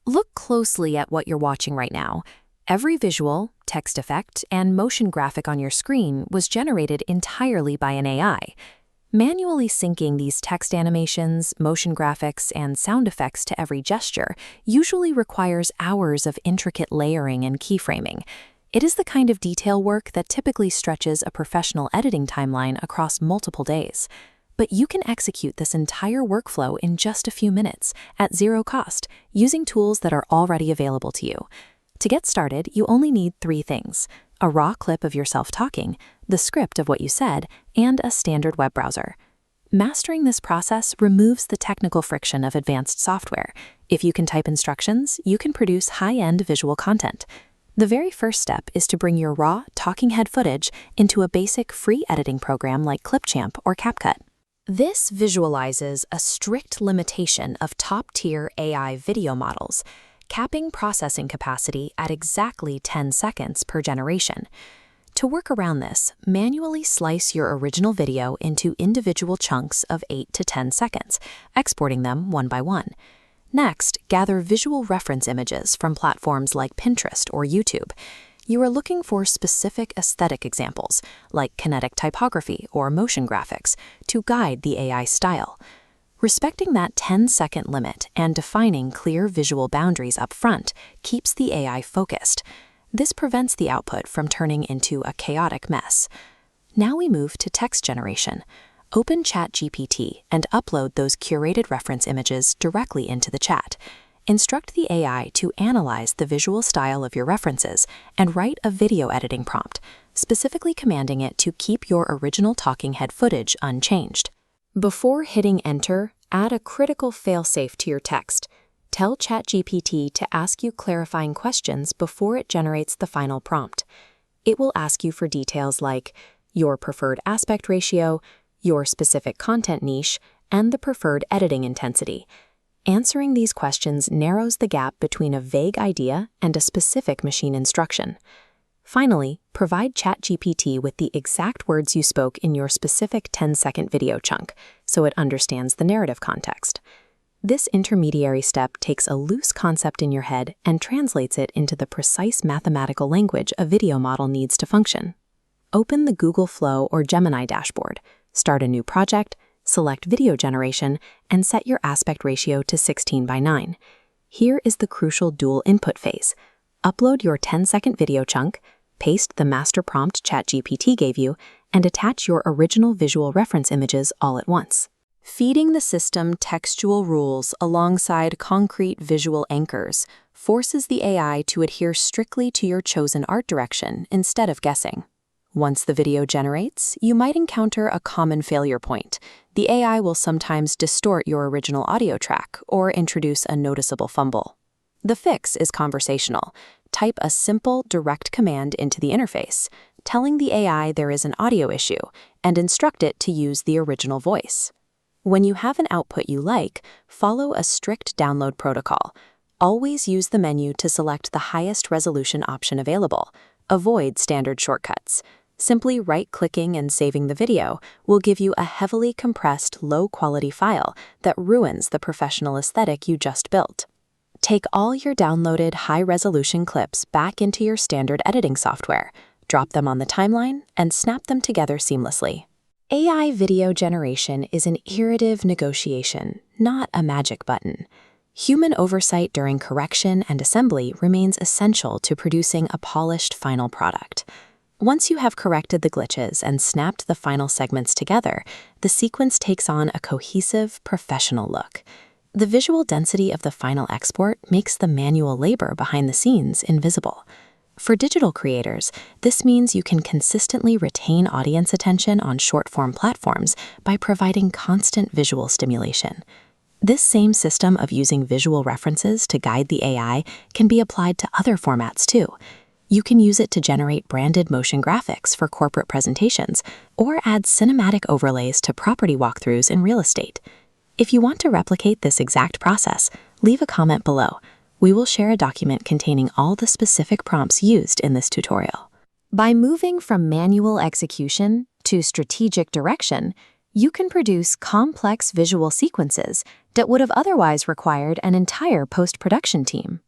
Look closely at what you're watching right now. Every visual, text effect, and motion graphic on your screen was generated entirely by an AI. Manually syncing these text animations, motion graphics, and sound effects to every gesture usually requires hours of intricate layering and keyframing. It is the kind of detail work that typically stretches a professional editing timeline across multiple days. But you can execute this entire workflow in just a few minutes, at zero cost, using tools that are already available to you. To get started, you only need 3 things: a raw clip of yourself talking, the script of what you said, and a standard web browser. Mastering this process removes the technical friction of advanced software. If you can type instructions, you can produce high-end visual content. The very first step is to bring your raw, talking head footage into a basic free editing program like Clipchamp or CapCut. This visualizes a strict limitation of top-tier AI video models, capping processing capacity at exactly 10 seconds per generation. To work around this, manually slice your original video into individual chunks of 8 to 10 seconds, exporting them one by one. Next, gather visual reference images from platforms like Pinterest or YouTube. You are looking for specific aesthetic examples, like kinetic typography or motion graphics, to guide the AI style. Respecting that 10-second limit and defining clear visual boundaries up front keeps the AI focused. This prevents the output from turning into a chaotic mess. Now we move to text generation. Open ChatGPT and upload those curated reference images directly into the chat. Instruct the AI to analyze the visual style of your references and write a video editing prompt, specifically commanding it to keep your original talking head footage unchanged. Before hitting enter, add a critical failsafe to your text. Tell ChatGPT to ask you clarifying questions before it generates the final prompt. It will ask you for details like your preferred aspect ratio, your specific content niche, and the preferred editing intensity. Answering these questions narrows the gap between a vague idea and a specific machine instruction. Finally, provide ChatGPT with the exact words you spoke in your specific 10-second video chunk, so it understands the narrative context. This intermediary step takes a loose concept in your head and translates it into the precise mathematical language a video model needs to function. Open the Google Flow or Gemini dashboard, start a new project, select video generation, and set your aspect ratio to 16:9. Here is the crucial dual input phase. Upload your 10-second video chunk, paste the master prompt ChatGPT gave you, and attach your original visual reference images all at once. Feeding the system textual rules alongside concrete visual anchors forces the AI to adhere strictly to your chosen art direction instead of guessing. Once the video generates, you might encounter a common failure point. The AI will sometimes distort your original audio track or introduce a noticeable fumble. The fix is conversational. Type a simple, direct command into the interface, telling the AI there is an audio issue, and instruct it to use the original voice. When you have an output you like, follow a strict download protocol. Always use the menu to select the highest resolution option available. Avoid standard shortcuts. Simply right-clicking and saving the video will give you a heavily compressed, low-quality file that ruins the professional aesthetic you just built. Take all your downloaded high-resolution clips back into your standard editing software, drop them on the timeline, and snap them together seamlessly. AI video generation is an iterative negotiation, not a magic button. Human oversight during correction and assembly remains essential to producing a polished final product. Once you have corrected the glitches and snapped the final segments together, the sequence takes on a cohesive, professional look. The visual density of the final export makes the manual labor behind the scenes invisible. For digital creators, this means you can consistently retain audience attention on short-form platforms by providing constant visual stimulation. This same system of using visual references to guide the AI can be applied to other formats too. You can use it to generate branded motion graphics for corporate presentations or add cinematic overlays to property walkthroughs in real estate. If you want to replicate this exact process, leave a comment below. We will share a document containing all the specific prompts used in this tutorial. By moving from manual execution to strategic direction, you can produce complex visual sequences that would have otherwise required an entire post-production team.